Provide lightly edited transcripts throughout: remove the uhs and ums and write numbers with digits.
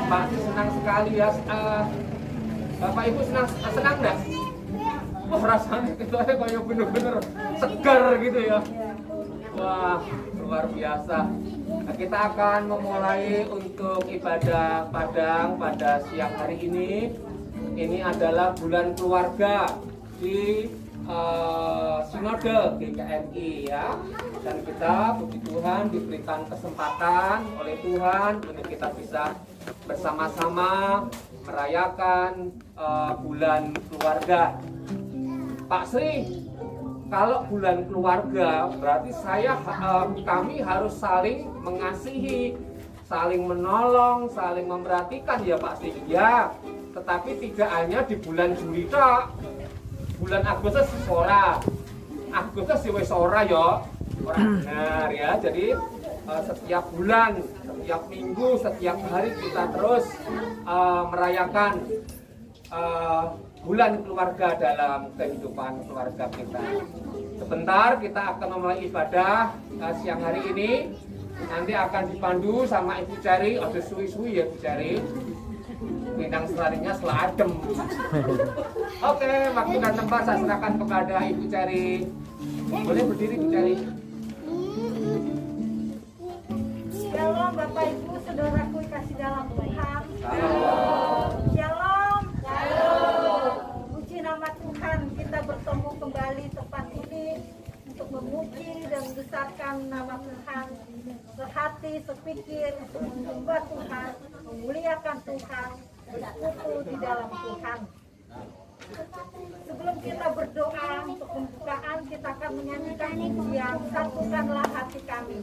Pak senang sekali ya. Bapak Ibu senang nggak? Wah rasanya kita kayak bener-bener segar gitu ya. Wah luar biasa. Nah, kita akan memulai untuk ibadah Padang pada siang hari ini. Ini adalah bulan keluarga di Sinode GKMI ya. Dan kita puji Tuhan diberikan kesempatan oleh Tuhan untuk kita bisa bersama-sama merayakan bulan keluarga. Pak Sri, kalau bulan keluarga berarti kami harus saling mengasihi, saling menolong, saling memperhatikan ya Pak Sri. Ya, tetapi tidak hanya di bulan Juli tok. Bulan Agustus ora. Agustus wis ora ya. Ora benar ya. Jadi setiap bulan, setiap minggu, setiap hari kita terus merayakan bulan keluarga dalam kehidupan keluarga kita. Sebentar kita akan memulai ibadah siang hari ini. Nanti akan dipandu sama Ibu Cari. Ada suwi-suwi ya Ibu Cari. Bintang selarinya seladem. Oke, waktu dan tempat saya serahkan kepada Ibu Cari. Boleh berdiri Ibu Cari. Shalom Bapak Ibu, saudaraku kasih dalam Tuhan. Shalom. Shalom. Shalom. Puji nama Tuhan, kita bertemu kembali tempat ini untuk memuji dan membesarkan nama Tuhan. Sehati, sepikir untuk menyembah Tuhan, memuliakan Tuhan, bersekutu di dalam Tuhan. Sebelum kita berdoa untuk pembukaan, kita akan menyanyikan pujian Satukanlah Hati Kami.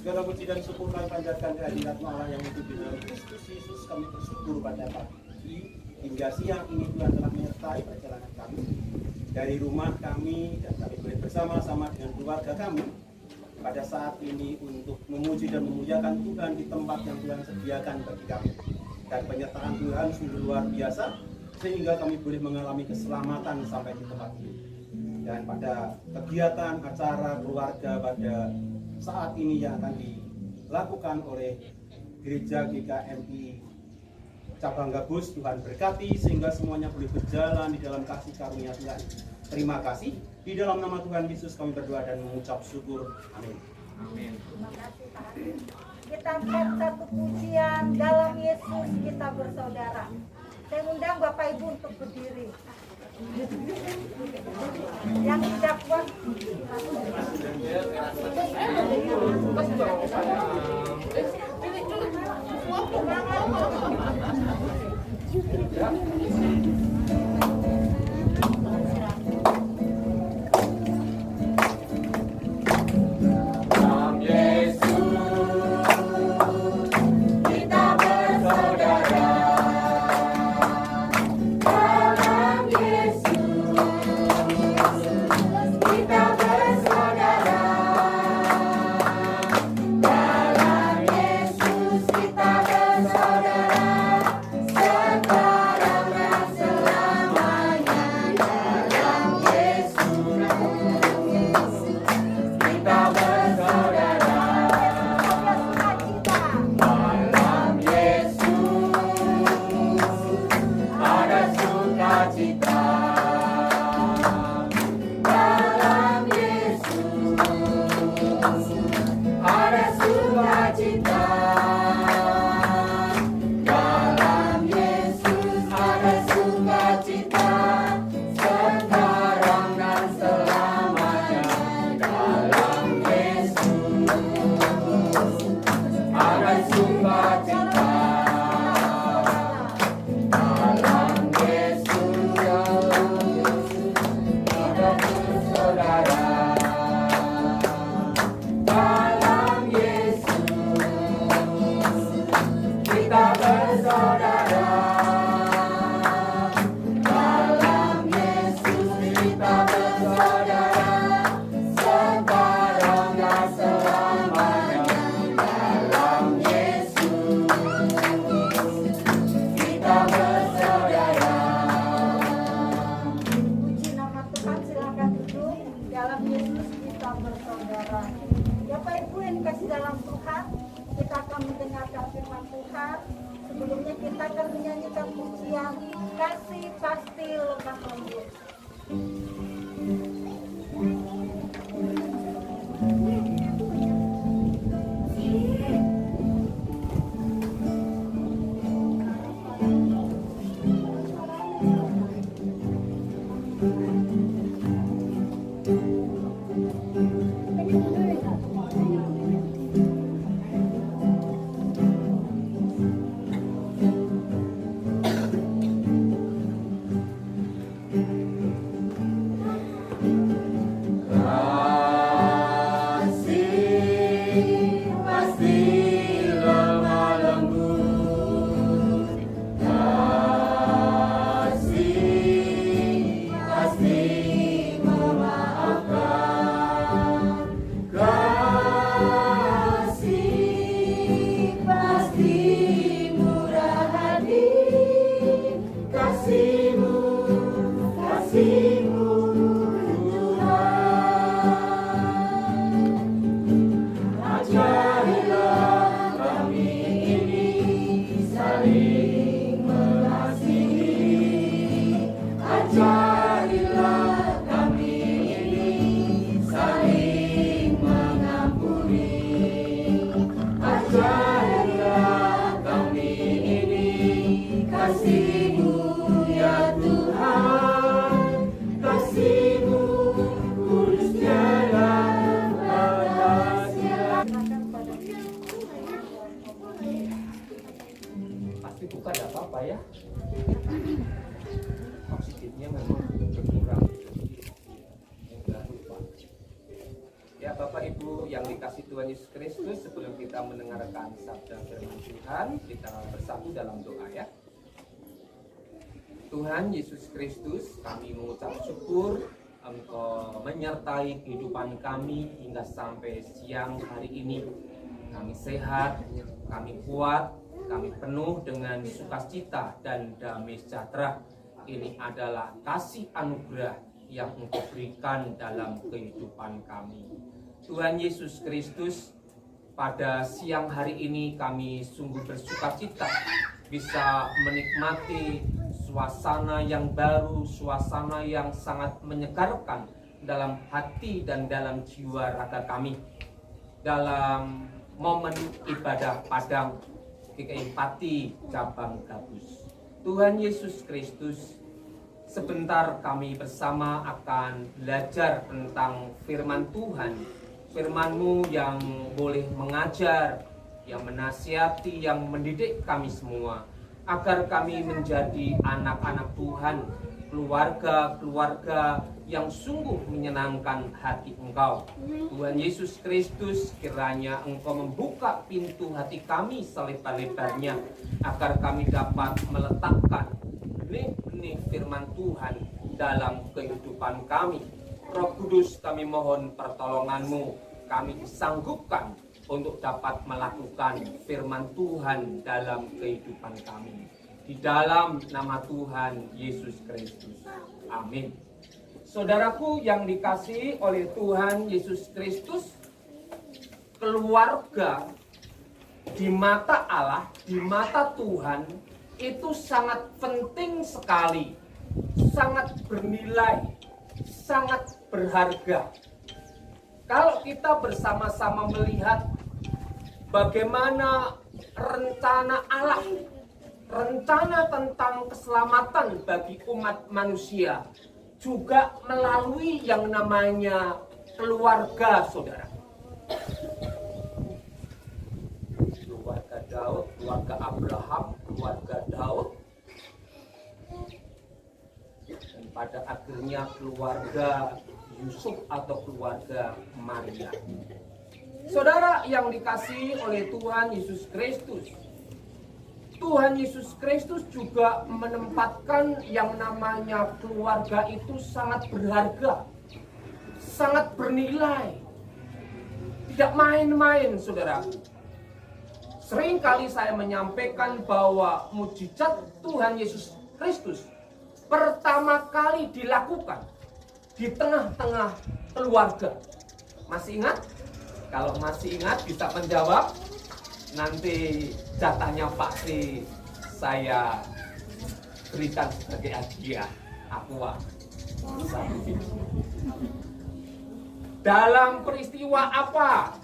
Segala puji dan syukur kami panjatkan kehadirat Allah yang hidup di dalam Kristus Yesus. Kami bersyukur pada pagi hingga siang ini Tuhan telah menyertai perjalanan kami dari rumah kami, dan kami boleh bersama-sama dengan keluarga kami pada saat ini untuk memuji dan memuliakan Tuhan di tempat yang Tuhan sediakan bagi kami. Dan penyertaan Tuhan sungguh luar biasa sehingga kami boleh mengalami keselamatan sampai di tempat ini. Dan pada kegiatan acara keluarga pada saat ini yang akan dilakukan oleh Gereja GKMI Cabang Gabus, Tuhan berkati sehingga semuanya boleh berjalan di dalam kasih karunia Tuhan. Terima kasih. Di dalam nama Tuhan Yesus kami berdoa dan mengucap syukur. Amin. Amin. Terima kasih Pak. Kita angkat satu pujian, dalam Yesus kita bersaudara. Saya undang Bapak Ibu untuk berdiri. Yang tidak kuat bukan apa-apa ya. Oksigennya memang berkurang. Ya Bapak Ibu yang dikasih Tuhan Yesus Kristus, sebelum kita mendengarkan sabda firman Tuhan, kita bersatu dalam doa ya. Tuhan Yesus Kristus, kami mengucap syukur Engkau menyertai kehidupan kami hingga sampai siang hari ini. Kami sehat, kami kuat, kami penuh dengan sukacita dan damai sejahtera. Ini adalah kasih anugerah yang Engkau berikan dalam kehidupan kami. Tuhan Yesus Kristus, pada siang hari ini kami sungguh bersukacita bisa menikmati suasana yang baru, suasana yang sangat menyegarkan dalam hati dan dalam jiwa raga kami. Dalam momen ibadah Padang GKI Pati Cabang Gabus. Tuhan Yesus Kristus, sebentar kami bersama akan belajar tentang firman Tuhan. Firman-Mu yang boleh mengajar, yang menasihati, yang mendidik kami semua, agar kami menjadi anak-anak Tuhan, keluarga-keluarga yang sungguh menyenangkan hati Engkau. Tuhan Yesus Kristus, kiranya Engkau membuka pintu hati kami selebar-lebarnya, agar kami dapat meletakkan benih-benih firman Tuhan dalam kehidupan kami. Roh Kudus, kami mohon pertolongan-Mu, kami disanggupkan untuk dapat melakukan firman Tuhan dalam kehidupan kami. Di dalam nama Tuhan Yesus Kristus. Amin. Saudaraku yang dikasihi oleh Tuhan Yesus Kristus, keluarga di mata Allah, di mata Tuhan, itu sangat penting sekali, sangat bernilai, sangat berharga. Kalau kita bersama-sama melihat bagaimana rencana Allah, rencana tentang keselamatan bagi umat manusia, juga melalui yang namanya keluarga, saudara. Keluarga Daud, keluarga Abraham, keluarga Daud, dan pada akhirnya keluarga Yusuf atau keluarga Maria. Saudara yang dikasihi oleh Tuhan Yesus Kristus, Tuhan Yesus Kristus juga menempatkan yang namanya keluarga itu sangat berharga, sangat bernilai. Tidak main-main, saudara. Seringkali saya menyampaikan bahwa mujizat Tuhan Yesus Kristus pertama kali dilakukan di tengah-tengah keluarga. Masih ingat? Kalau masih ingat bisa menjawab. Nanti jatahnya pasti saya berikan sebagai hadiah aqua. Dalam peristiwa apa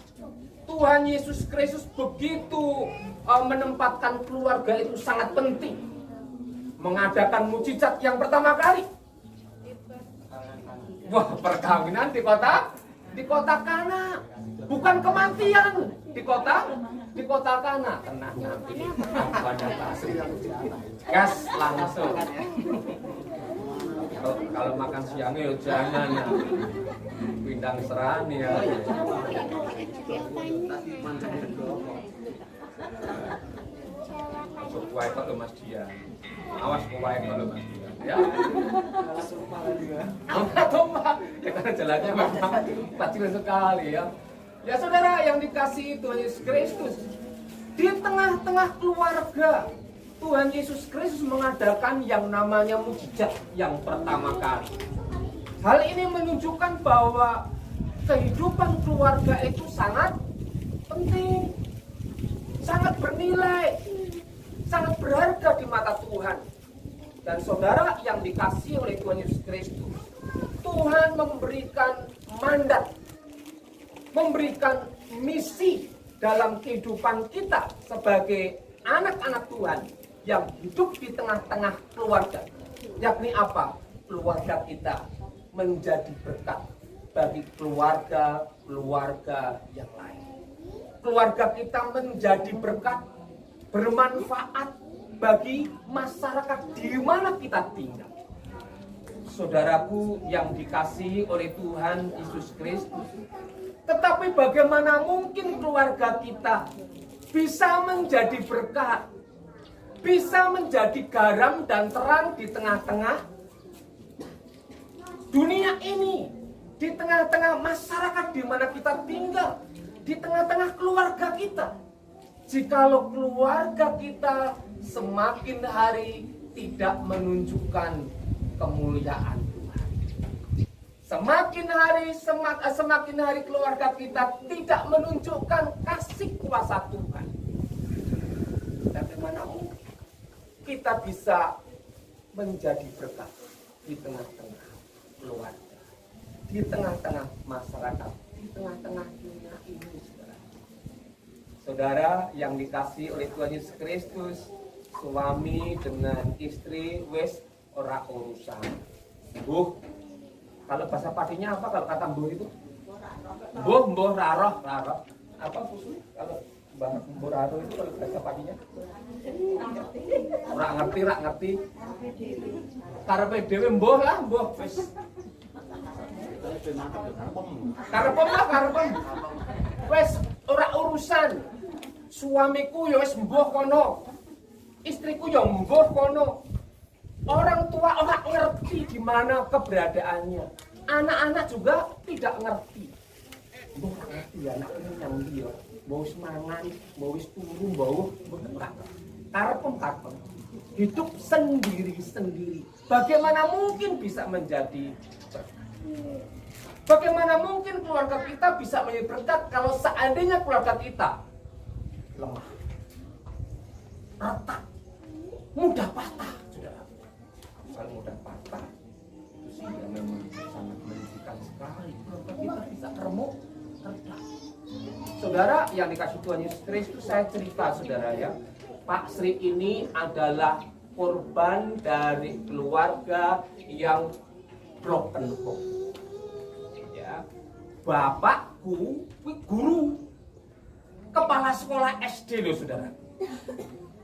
Tuhan Yesus Kristus begitu menempatkan keluarga itu sangat penting, mengadakan mujizat yang pertama kali? Wah, perkawinan di kota Kana, bukan kematian di kota Kana. Tenang, nanti pada pasti gas langsung. Kalau makan siangnya jangan ya, pindang serani ya. Masuk kuai ke Mas Dian. Awas kuai kalau Mas Dian. Ya. Tumpah. Karena jalannya memang kecil sekali ya. Ya saudara yang dikasihi Tuhan Yesus Kristus, di tengah-tengah keluarga Tuhan Yesus Kristus mengadakan yang namanya mujizat yang pertama kali. Hal ini menunjukkan bahwa kehidupan keluarga itu sangat penting, sangat bernilai, sangat berharga di mata Tuhan. Dan saudara yang dikasihi oleh Tuhan Yesus Kristus, Tuhan memberikan mandat, memberikan misi dalam kehidupan kita sebagai anak-anak Tuhan yang hidup di tengah-tengah keluarga. Yakni apa? Keluarga kita menjadi berkat bagi keluarga-keluarga yang lain. Keluarga kita menjadi berkat, bermanfaat bagi masyarakat di mana kita tinggal. Saudaraku yang dikasihi oleh Tuhan Yesus Kristus, Tetapi bagaimana mungkin keluarga kita bisa menjadi berkat, bisa menjadi garam dan terang di tengah-tengah dunia ini, di tengah-tengah masyarakat di mana kita tinggal, di tengah-tengah keluarga kita. Jikalau keluarga kita semakin hari tidak menunjukkan kemuliaan Tuhan, semakin hari keluarga kita tidak menunjukkan kasih kuasa Tuhan, bagaimana mungkin kita bisa menjadi berkat di tengah-tengah keluarga, di tengah-tengah masyarakat, di tengah-tengah dunia ini, saudara. Saudara yang dikasihi oleh Tuhan Yesus Kristus, suami dengan istri wes ora urusan. Mbuh, kalau bahasa Padinya apa kalau kata mbuh itu? Mbuh raroh. Apa khusus kalau mbuh raroh itu kalau bahasa Padinya? Ora ngerti. Karepe dhewe mbuh lah, mbuh wis. Karepem. Wes ora urusan. Suamiku ya wis mbuh kono. Istriku ya mbuh kono. Orang tua ora ngerti di mana keberadaannya. Anak-anak juga tidak ngerti. Mbuh ngerti anak ini nang ndi ya. Mau wis mangan, mau wis turu, mau enggak. Karepem. Hidup sendiri-sendiri. Bagaimana mungkin bisa menjadi berkat? Bagaimana mungkin keluarga kita bisa menjadi berkat kalau seandainya keluarga kita lemah, retak, mudah patah, saudara. Kalau mudah patah, itu sih ya memang sangat menyedihkan sekali. Keluarga kita bisa remuk, retak. Saudara yang dikasih Tuhan Yesus Kristus, saya cerita saudara ya, Pak Sri ini adalah korban dari keluarga yang broken home. Ya, bapakku guru, kepala sekolah SD loh saudara,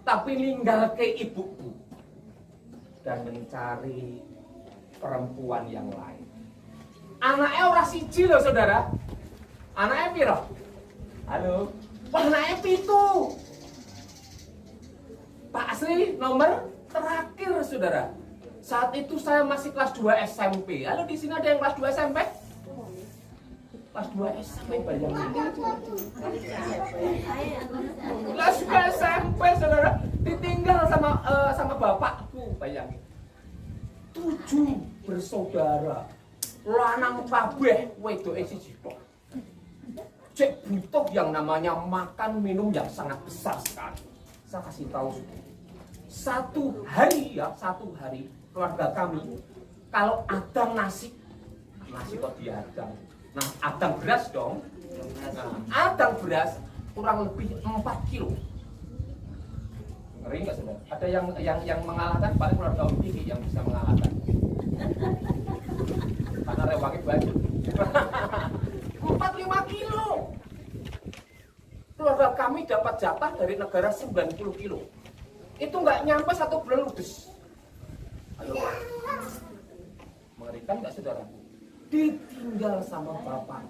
tapi ninggal ke ibuku dan mencari perempuan yang lain. Anaknya ora siji loh saudara, anaknya piro? Halo, wah anaknya 7. Pak Sri nomor terakhir saudara. Saat itu saya masih kelas 2 SMP. Lalu di sini ada yang kelas 2 SMP? Kelas 2 SMP bayangin. Kelas 2 SMP saudara, ditinggal sama bapakku, bayangin. 7 bersaudara. Lanang kabeh wedoke siji tok. Cek butuh yang namanya makan minum yang sangat besar sekali. Saya kasih tahu satu hari keluarga kami kalau ada nasi kok diadang. Nah, adang beras dong. Nah, adang beras kurang lebih 4 kilo. Ngeri nggak saudara? Ada yang mengalahkan, paling keluarga Om Tinggi yang bisa mengalahkan. Karena rewangnya banyak. 4-5 kilo. Keluarga kami dapat jatah dari negara 90 kilo. Itu nggak nyampe 1 bulan ludes. Halo, mengerikan nggak saudara? Ditinggal sama bapak.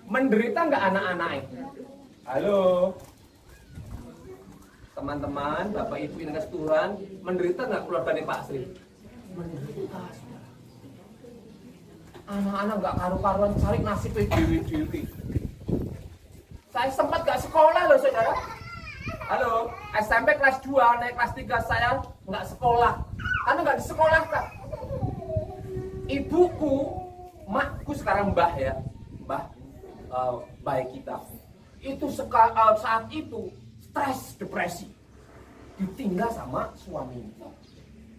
Menderita nggak anak-anaknya? Halo, teman-teman, bapak ibu yang dikasih Tuhan, menderita nggak keluarga Pak Sri? Menderita. Anak-anak nggak karu-karuan cari nasib dewi-dewi. Saya sempat nggak sekolah loh saudara. Halo, SMP kelas 2, naik kelas 3 saya nggak sekolah. Karena nggak disekolahkan. Ibuku, makku sekarang mbah ya, baik kita. Itu saat itu stres, depresi. Ditinggal sama suaminya.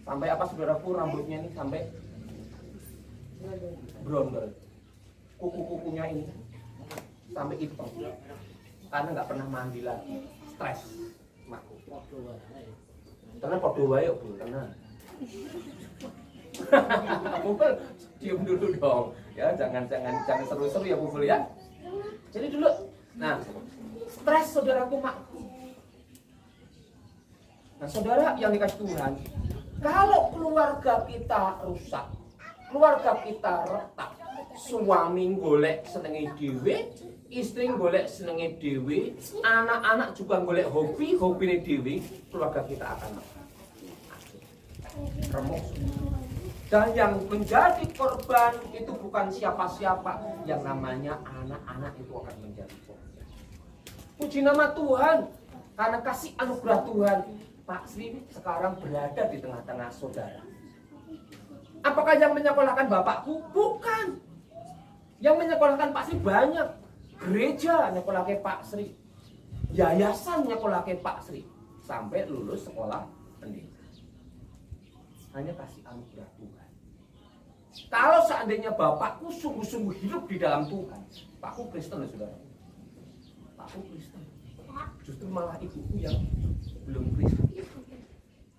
Sampai apa saudaraku, rambutnya ini sampai brondol. Kuku-kukunya ini sampai hitam. Karena nggak pernah mandi lagi. Stres, makku. Karena podo wae kok, karena. Bubul, diam dulu dong. Ya, jangan seru-seru ya Bubul ya. Jadi dulu, nah, stres saudaraku makku. Nah, saudara yang dikasih Tuhan, kalau keluarga kita rusak, keluarga kita retak, suami golek senengi dhewe, istri golek senenge dewi, anak-anak juga golek hobi-hobine dewi, keluarga kita akan remuk. Dan yang menjadi korban itu bukan siapa-siapa, yang namanya anak-anak itu akan menjadi korban. Puji nama Tuhan, karena kasih anugerah Tuhan, Pak Sri sekarang berada di tengah-tengah saudara. Apakah yang menyekolahkan bapakku? Bukan. Yang menyekolahkan Pak Sri banyak. Gereja nyekolahkan Pak Sri, yayasan nyekolahkan Pak Sri, sampai lulus sekolah pendeta. Hanya kasih anugerah Tuhan. Kalau seandainya bapakku sungguh-sungguh hidup di dalam Tuhan, Pakku Kristen, saudara. Pakku Kristen. Justru malah ibuku yang belum Kristen,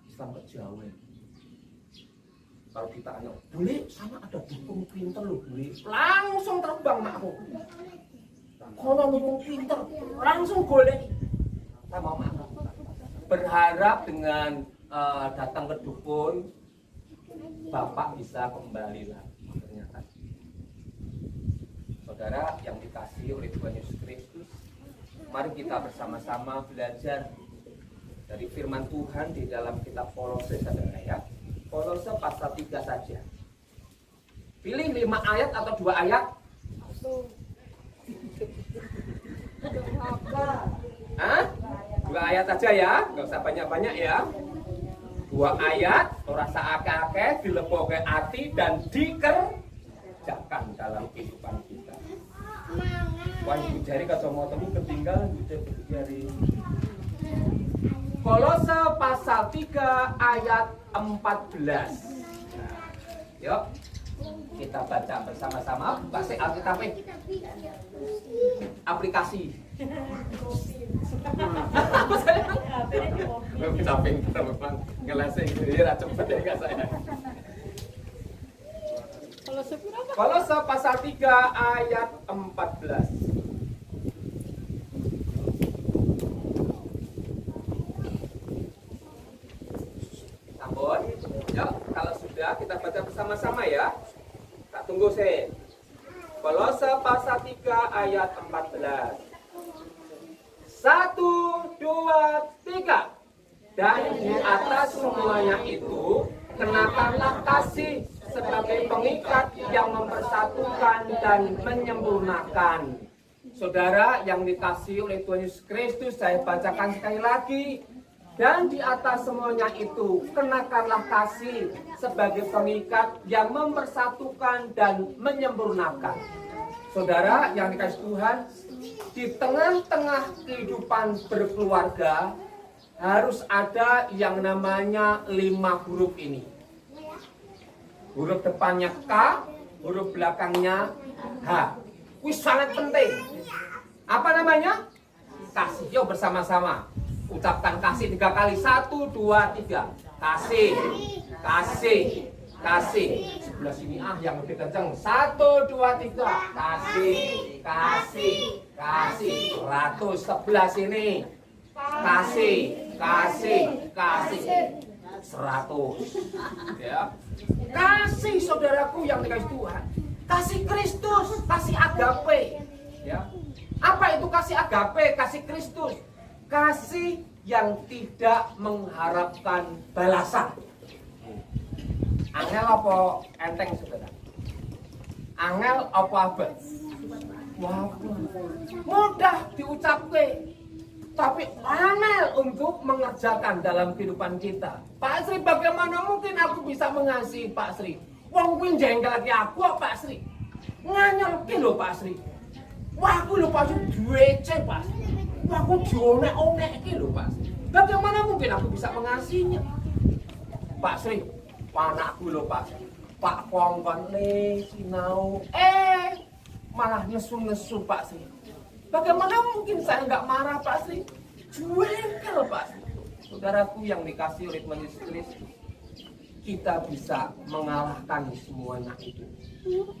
Islam kejawen. Kalau ditanya, boleh sama ada dukung pinter loh, boleh, langsung terbang makku. Kalau dukung pinter, langsung golek sama makku. Berharap dengan datang ke dukun, Bapak bisa kembali lagi. Ternyata, saudara yang dikasihi oleh Tuhan Yesus Kristus, mari kita bersama-sama belajar dari firman Tuhan di dalam kitab Kolose, saudara ya. Kolose pasal 3 saja. Pilih 5 ayat atau 2 ayat? Hah? 2 ayat saja ya, nggak usah banyak-banyak ya. 2 ayat, ora saake-ake, dileboke ati dan dikerjakan dalam kehidupan kita. Wah, ibu jari kacamatanya ketinggalan, ibu jari. Kolose pasal 3 ayat 14. Nah, yuk kita baca bersama-sama. Bahasa Alkitab aplikasi. Kita pintar memang ngelesing jadi cepet ya gak saya. Kolose pasal 3 ayat 14. Ya, kalau sudah kita baca bersama-sama ya. Tak tunggu saya. Kolose pasal 3 ayat 14. 1, 2, 3. Dan di atas semuanya itu kenakanlah kasih sebagai pengikat yang mempersatukan dan menyempurnakan. Saudara yang dikasihi oleh Tuhan Yesus Kristus, saya bacakan sekali lagi. Dan di atas semuanya itu kenakanlah kasih sebagai pengikat yang mempersatukan dan menyempurnakan. Saudara yang dikasihi Tuhan, di tengah-tengah kehidupan berkeluarga harus ada yang namanya 5 huruf ini. Huruf depannya K, huruf belakangnya H. Wih, sangat penting. Apa namanya? Kasih. Yuk bersama-sama ucapkan kasih 3 kali. 1, 2, 3. Kasih, kasih, kasih. Sebelah sini yang lebih kencang. 1, 2, 3. Kasih, kasih, kasih. 100. Sebelah sini. Kasih, kasih, kasih. 100. Ya. Kasih, saudaraku yang dikasih Tuhan. Kasih Kristus, kasih agape. Ya. Apa itu kasih agape, kasih Kristus? Kasih yang tidak mengharapkan balasan. Angel apa enteng, saudara? Angel apa abad? Wah, mudah diucapkan, tapi angel untuk mengerjakan dalam kehidupan kita. Pak Sri, bagaimana mungkin aku bisa mengasihi Pak Sri? Wong kuwi jengkel lagi aku, Pak Sri. Nganyelke lho Pak Sri. Wah, aku lho Pak Sri duwece, Pak Sri. Wah, aku dionek-onekke lho Pak Sri. Bagaimana mungkin aku bisa mengasihinya? Pak Sri, anakku lho Pak Sri. Pak Kongkon le sinau. Malah nesu-nesu Pak Sri. Bagaimana mungkin saya nggak marah Pak Sri? Jengkel Pak Sri. Saudaraku yang dikasihi oleh Tuhan Yesus Kristus, kita bisa mengalahkan semuanya itu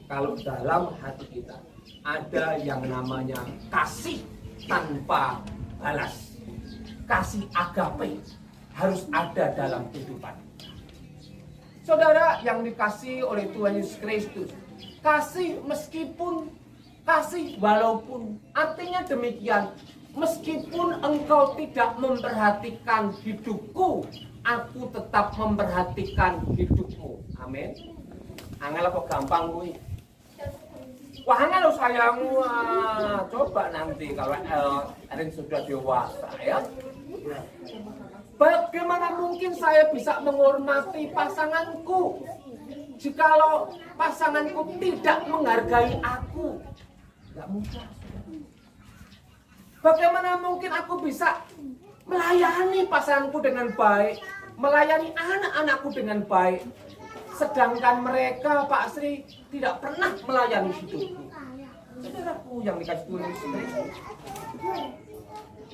kalau dalam hati kita ada yang namanya kasih tanpa balas. Kasih agape harus ada dalam kehidupan. Saudara yang dikasihi oleh Tuhan Yesus Kristus, kasih meskipun Kasih walaupun, artinya demikian. Meskipun engkau tidak memperhatikan hidupku, aku tetap memperhatikan hidupmu. Amin. Angel apa gampang kuwi? Wah, angel loh sayangmu. Coba nanti kalau Erin sudah dewasa ya. Bagaimana mungkin saya bisa menghormati pasanganku jikalau pasanganku tidak menghargai aku? Tidak mudah. Bagaimana mungkin aku bisa melayani pasanganku dengan baik, melayani anak-anakku dengan baik, sedangkan mereka, Pak Sri, tidak pernah melayani hidupku. Saudaraku yang dikasih Tuhan Yesus Kristus,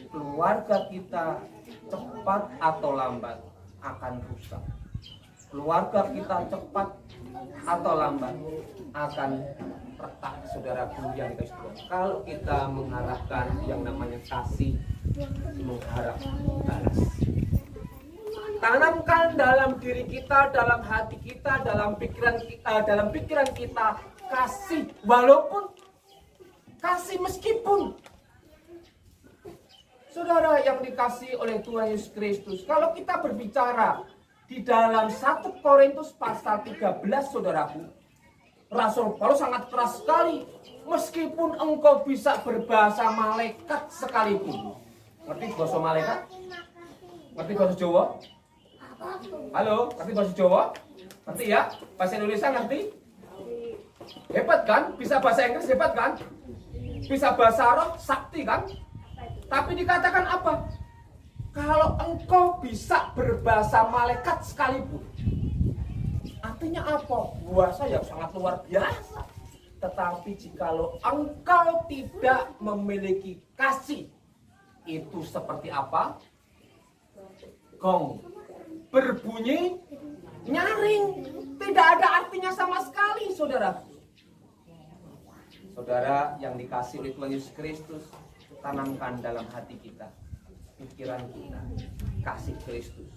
keluarga kita cepat atau lambat akan rusak. Keluarga kita cepat atau lambat akan retak, saudaraku yang dikasih Tuhan. Kalau kita mengharapkan yang namanya kasih, mengharap balas. Tanamkan dalam diri kita, dalam hati kita, dalam pikiran kita kasih, walaupun kasih meskipun. Saudara yang dikasih oleh Tuhan Yesus Kristus, kalau kita berbicara di dalam 1 Korintus pasal 13, saudaraku, Rasul Paulus sangat keras sekali. Meskipun engkau bisa berbahasa malaikat sekalipun. Ngerti bahasa malaikat? Ngerti bahasa Jawa? Halo, ngerti bahasa Jawa? Ngerti ya? Bahasa Indonesia ngerti? Hebat kan? Bisa bahasa Inggris hebat kan? Bisa bahasa roh sakti kan? Tapi dikatakan apa? Kalau engkau bisa berbahasa malaikat sekalipun, artinya apa? Bahasa yang sangat luar biasa. Tetapi jikalau engkau tidak memiliki kasih, itu seperti apa? Gong berbunyi nyaring, tidak ada artinya sama sekali, saudara. Saudara yang dikasih oleh Tuhan Yesus Kristus, tanamkan dalam hati kita, pikiran kita, kasih Kristus,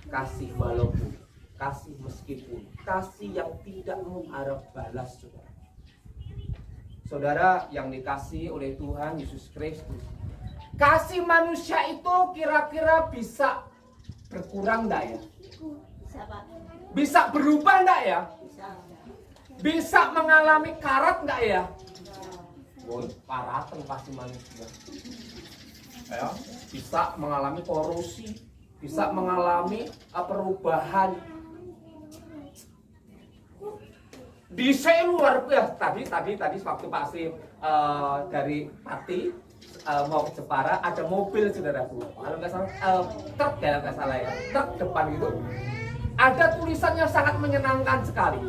kasih walaupun, kasih meskipun, kasih yang tidak mengharap balas, saudara. Saudara yang dikasih oleh Tuhan Yesus Kristus, kasih manusia itu kira-kira bisa berkurang enggak ya? Bisa berubah enggak ya? Bisa mengalami karat enggak ya? Woi, karatan pasti manusia. Ya, bisa mengalami korosi, bisa mengalami perubahan. Bisa luar biasa. Tadi waktu Pak Sri dari Pati mau ke Jepara, ada mobil, saudaraku. Kalau nggak salah truk ya, nggak salah ya, truk depan itu ada tulisannya sangat menyenangkan sekali.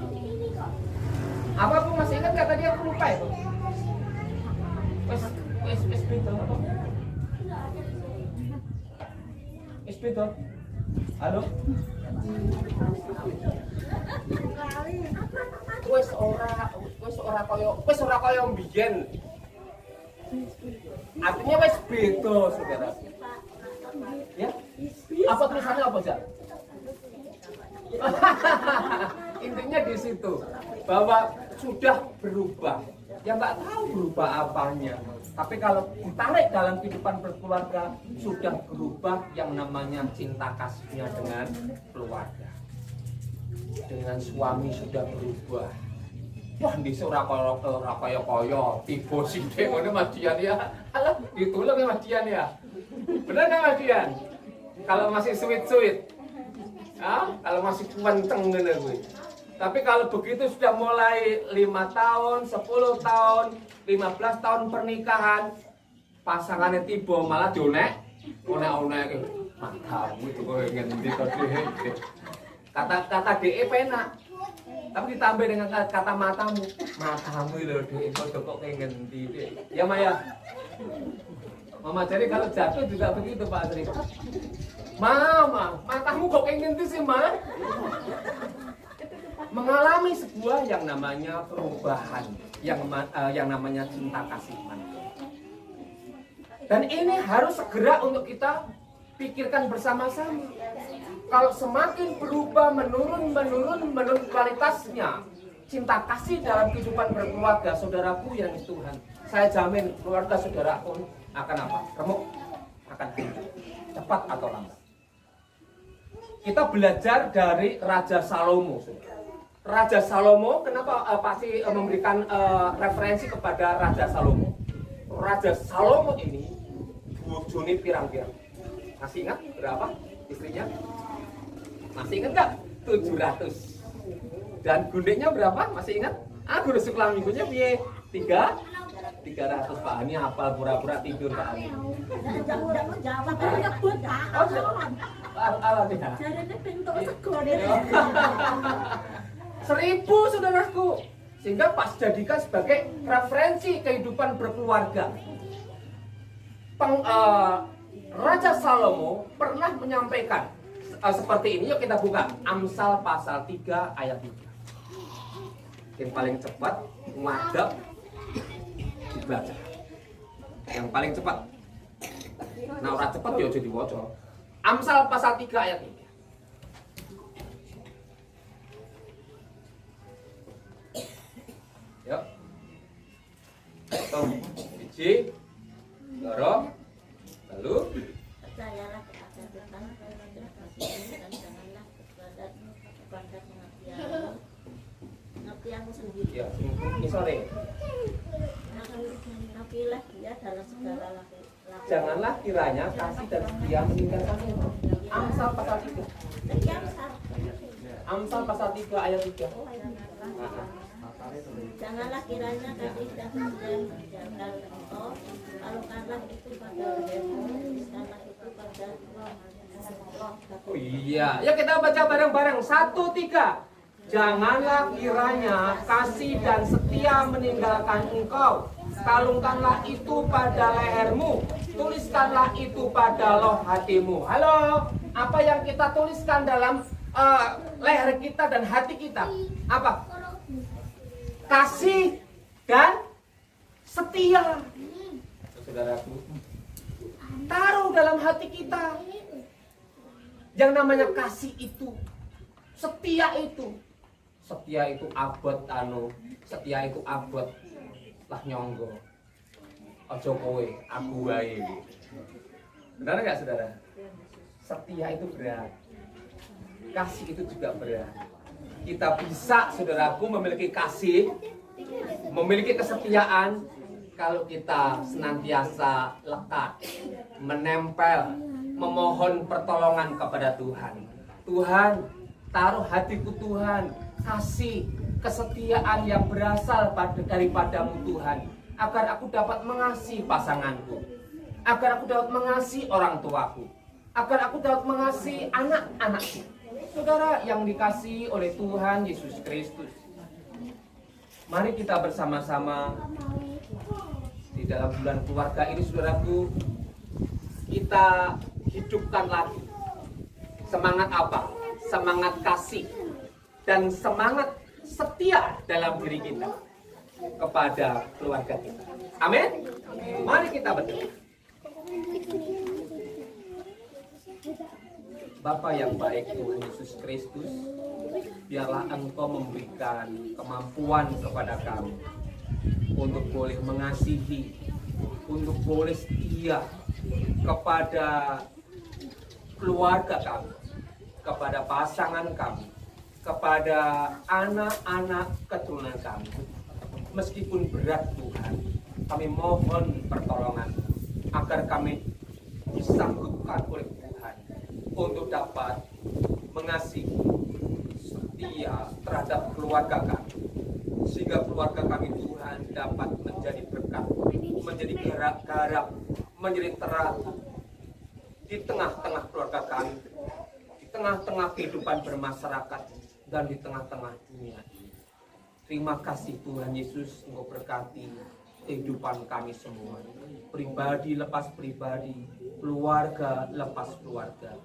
Apa aku masih ingat kata dia, aku lupa itu. Espito. Halo. Wes ora kaya mbiyen. Artinya wes beda, saudara. Ya? Apa tulisannya apa, Jak? Intinya di situ bahwa sudah berubah. Ya nggak tahu berubah apanya. Tapi kalau ditarik dalam kehidupan berkeluarga, sudah berubah yang namanya cinta kasihnya dengan keluarga. Dengan suami sudah berubah. Wah, di ora kaya tiba sithik ngono Mas Dian ya. Alah, ditulung ya Mas Dian ya. Benar enggak Mas Dian? Kalau masih sweet-sweet. Ya, kalau masih kuwenteng ngene kuwi. Tapi kalau begitu sudah mulai 5 tahun, 10 tahun, 15 tahun pernikahan, pasangannya tiba malah dionek, onek-onek matamu itu kok ngendi to dhewe. Kata DE penak. Tapi ditambah dengan kata matamu lho DE kok kayak ngendi DE. Ya Maya. Mama jadi kalau jatuh juga begitu Pak Sri. Mama, matamu kok kayak ngendi sih, Ma? Mengalami sebuah yang namanya perubahan, yang namanya cinta kasih manusia. Dan ini harus segera untuk kita pikirkan bersama-sama. Kalau semakin berubah, menurun kualitasnya, cinta kasih dalam kehidupan berkeluarga, saudaraku yang Tuhan, saya jamin keluarga saudara pun akan apa? Remuk, akan hancur, cepat atau lambat. Kita belajar dari Raja Salomo, saudara. Raja Salomo, kenapa pasti memberikan referensi kepada Raja Salomo? Raja Salomo ini bojone pirang-pirang. Masih ingat berapa istrinya? Masih ingat nggak? 700. Dan gundeknya berapa? Masih ingat? Guru sekolah minggunya piye? 300 Pak Ani hafal pura-pura tidur Pak Ani. Jarene pintu sego 1000 saudaraku, sehingga pas jadikan sebagai referensi kehidupan berkeluarga. Raja Salomo pernah menyampaikan seperti ini. Yuk kita buka Amsal pasal 3 ayat 3. Yang paling cepat ngadap dibaca. Yang paling cepat. Nah orang cepat ya jadi bocor. Amsal pasal 3 ayat 3. Yuk. Biji, loro, lalu percayalah kepada Tuhan dan kasihmu dan janganlah kepada pengertianmu. Pengertianmu sendiri. ya, ini sore. Nafilah dia dalam segala laku. Janganlah kiranya kasih dan setia meninggalkan engkau. Amsal pasal 3. Amsal pasal 3 ayat 3. Janganlah kiranya kasih dan setia meninggalkan engkau. Lakukanlah itu pada lehermu, tuliskanlah itu pada roh. Oh iya, ya kita baca bareng-bareng. 1, 3. Janganlah kiranya kasih dan setia meninggalkan engkau. Kalungkanlah itu pada lehermu, tuliskanlah itu pada loh hatimu. Halo, apa yang kita tuliskan dalam leher kita dan hati kita? Apa? Kasih dan setia. Saudaraku, taruh dalam hati kita. Yang namanya kasih itu, setia itu. Setia itu abot setia itu abot lah nyonggo. Ojo kowe, aku wae. Benar enggak saudara? Setia itu berat. Kasih itu juga berat. Kita bisa saudaraku memiliki kasih, memiliki kesetiaan kalau kita senantiasa lekat, menempel, memohon pertolongan kepada Tuhan. Tuhan, taruh hatiku Tuhan, kasih kesetiaan yang berasal daripadamu Tuhan, agar aku dapat mengasihi pasanganku, agar aku dapat mengasihi orang tuaku, agar aku dapat mengasihi anak-anakku. Saudara yang dikasihi oleh Tuhan Yesus Kristus, mari kita bersama-sama di dalam bulan keluarga ini, saudaraku, kita hidupkan lagi semangat apa? Semangat kasih dan semangat setia dalam diri kita kepada keluarga kita. Amin. Mari kita berdoa. Bapa yang baik, Tuhan Yesus Kristus, biarlah Engkau memberikan kemampuan kepada kami untuk boleh mengasihi, untuk boleh setia kepada keluarga kami, kepada pasangan kami, kepada anak-anak keturunan kami. Meskipun berat Tuhan, kami mohon pertolongan agar kami disanggupkan oleh Tuhan untuk dapat mengasihi, setia terhadap keluarga kami, sehingga keluarga kami Tuhan dapat menjadi berkat, menjadi garap, menjadi terang di tengah-tengah keluarga kami, di tengah-tengah kehidupan bermasyarakat, dan di tengah-tengah dunia ini. Terima kasih Tuhan Yesus, Engkau berkati kehidupan kami semua, pribadi lepas pribadi, keluarga lepas keluarga.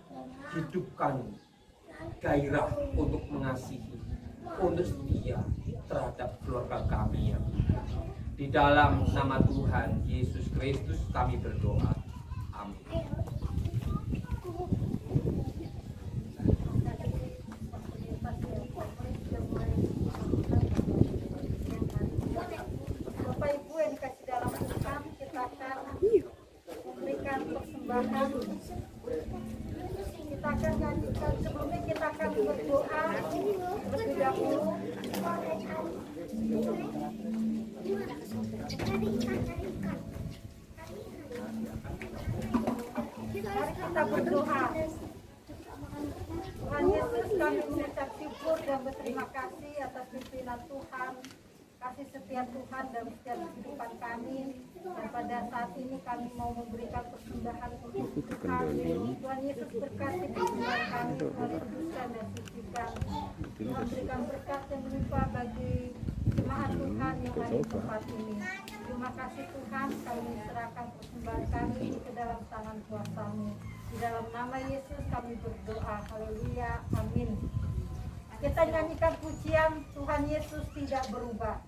Hidupkan gairah untuk mengasihi, untuk setia terhadap keluarga kami. Di dalam nama Tuhan Yesus Kristus kami berdoa. Amin. Kita akan nyanyikan, sebelumnya kita akan berdoa terlebih dahulu. Mari kita berdoa. Tuhan Yesus, kami mengucap syukur dan berterima kasih atas pimpinan Tuhan, kasih setia Tuhan dalam setiap kehidupan kami. Dan pada saat ini kami mau memberikan persembahan untuk Tuhan. Tuhan Yesus berkati persembahan kami, Tuhan kuduskan dan sucikan. Tuhan berikan berkat yang melimpah bagi jemaat Tuhan yang ada di tempat ini. Terima kasih Tuhan, kami serahkan persembahan kami ke dalam tangan kuasa-Mu. Di dalam nama Yesus kami berdoa. Haleluya. Amin. Kita nyanyikan pujian Tuhan Yesus tidak berubah.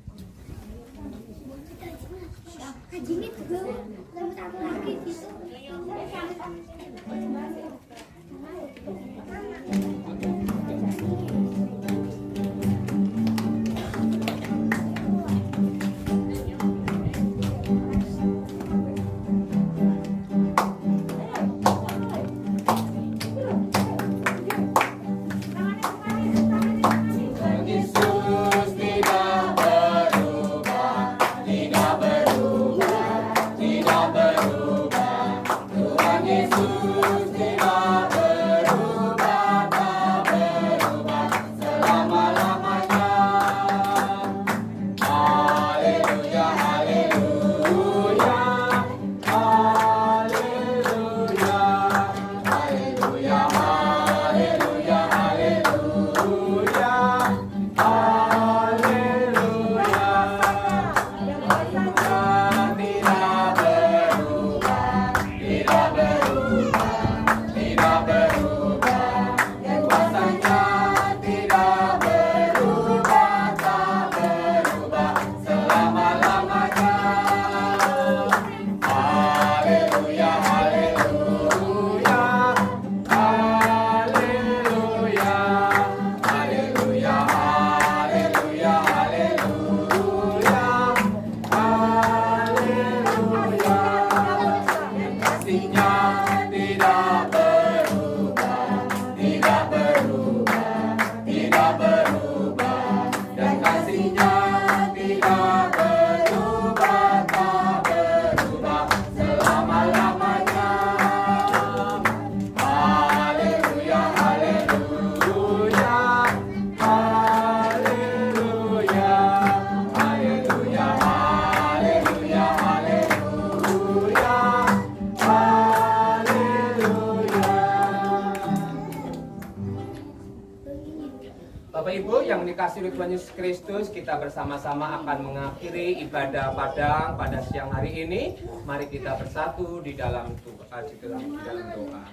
Bapak Ibu yang dikasihi oleh Tuhan Yesus Kristus, kita bersama-sama akan mengakhiri ibadah Padang pada siang hari ini. Mari kita bersatu di dalam doa.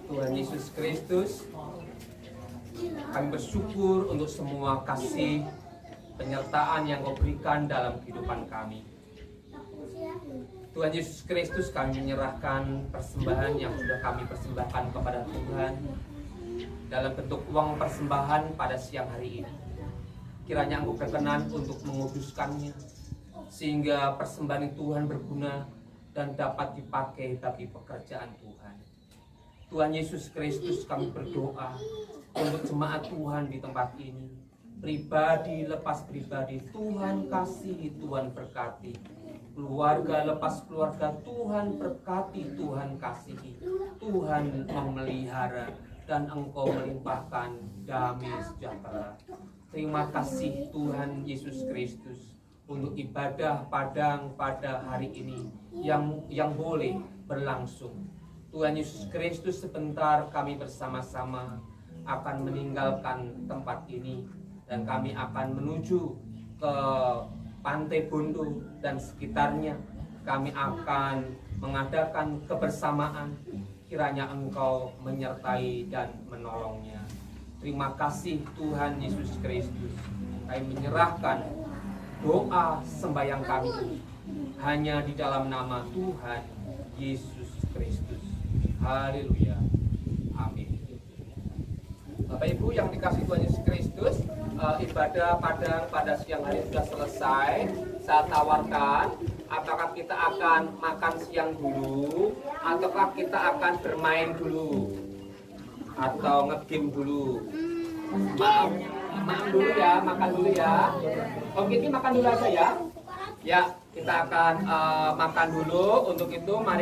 Tuhan Yesus Kristus, kami bersyukur untuk semua kasih penyertaan yang Kau berikan dalam kehidupan kami. Tuhan Yesus Kristus, kami menyerahkan persembahan yang sudah kami persembahkan kepada Tuhan dalam bentuk uang persembahan pada siang hari ini. Kiranya Engkau berkenan untuk menguduskannya, sehingga persembahan Tuhan berguna dan dapat dipakai bagi pekerjaan Tuhan. Tuhan Yesus Kristus, kami berdoa untuk jemaat Tuhan di tempat ini, pribadi lepas pribadi, Tuhan kasihi, Tuhan berkati. Keluarga lepas keluarga, Tuhan berkati, Tuhan kasihi, Tuhan memelihara, dan Engkau melimpahkan damai sejahtera. Terima kasih Tuhan Yesus Kristus untuk ibadah Padang pada hari ini yang boleh berlangsung. Tuhan Yesus Kristus, sebentar kami bersama-sama akan meninggalkan tempat ini dan kami akan menuju ke Pantai Bondo dan sekitarnya. Kami akan mengadakan kebersamaan. Kiranya Engkau menyertai dan menolongnya. Terima kasih Tuhan Yesus Kristus. Kami menyerahkan doa sembahyang kami hanya di dalam nama Tuhan Yesus Kristus. Haleluya. Amin. Bapak Ibu yang dikasihi Tuhan Yesus Kristus, ibadah Padang pada siang hari sudah selesai. Saya tawarkan, apakah kita akan makan siang dulu ataukah kita akan bermain dulu? atau nge-game dulu? Makan dulu ya, makan dulu ya. Om Kiki makan dulu aja ya. Ya, kita akan makan dulu. Untuk itu mari